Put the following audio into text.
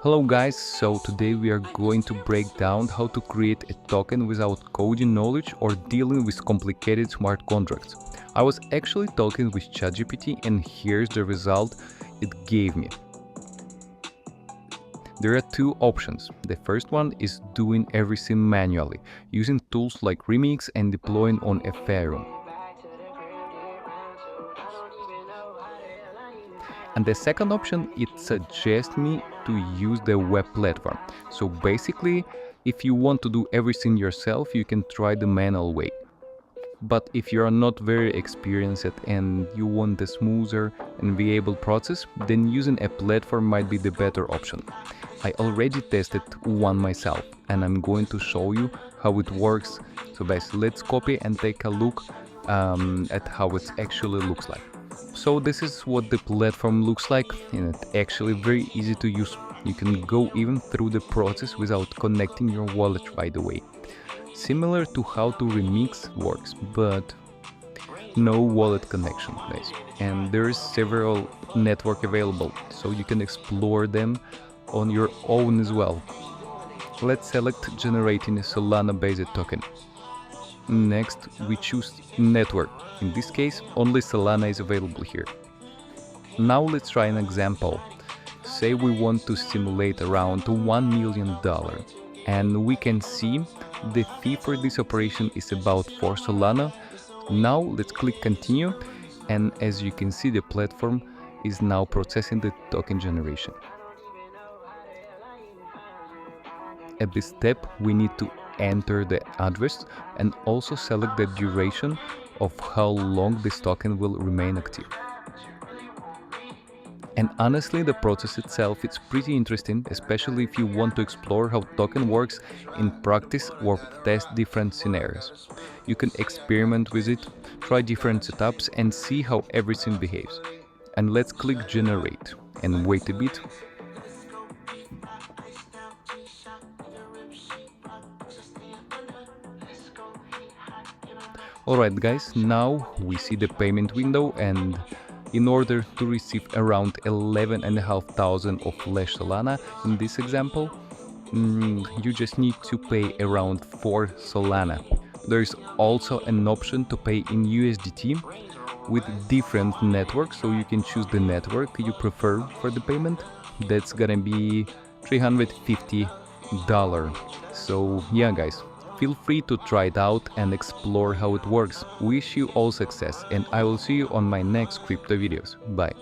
Hello guys, so today we are going to break down how to create a token without coding knowledge or dealing with complicated smart contracts. I was actually talking with ChatGPT and here's the result it gave me. There are two options. The first one is doing everything manually, using tools like Remix and deploying on Ethereum. And the second option, it suggests me to use the web platform. So basically, if you want to do everything yourself, you can try the manual way. But if you are not very experienced and you want the smoother and viable process, then using a platform might be the better option. I already tested one myself and I'm going to show you how it works. So guys, let's copy and take a look at how it actually looks like. So this is what the platform looks like, and it's actually very easy to use. You can go even through the process without connecting your wallet right away. Similar to how to Remix works, but no wallet connection, guys. And there's several network available, so you can explore them on your own as well. Let's select generating a Solana-based token. Next, we choose network. In this case, only Solana is available here. Now let's try an example. Say we want to simulate around $1 million, and we can see the fee for this operation is about 4 Solana. Now let's click continue, and as you can see, the platform is now processing the token generation. At this step, we need to enter the address and also select the duration of how long this token will remain active. And honestly, the process itself is pretty interesting, especially if you want to explore how token works in practice or test different scenarios. You can experiment with it, try different setups and see how everything behaves. And let's click generate and wait a bit. Alright guys, now we see the payment window, and in order to receive around 11,500 of Flash Solana in this example, you just need to pay around 4 Solana. There is also an option to pay in USDT with different networks, so you can choose the network you prefer for the payment. That's gonna be $350. So yeah guys, feel free to try it out and explore how it works. Wish you all success, and I will see you on my next crypto videos. Bye.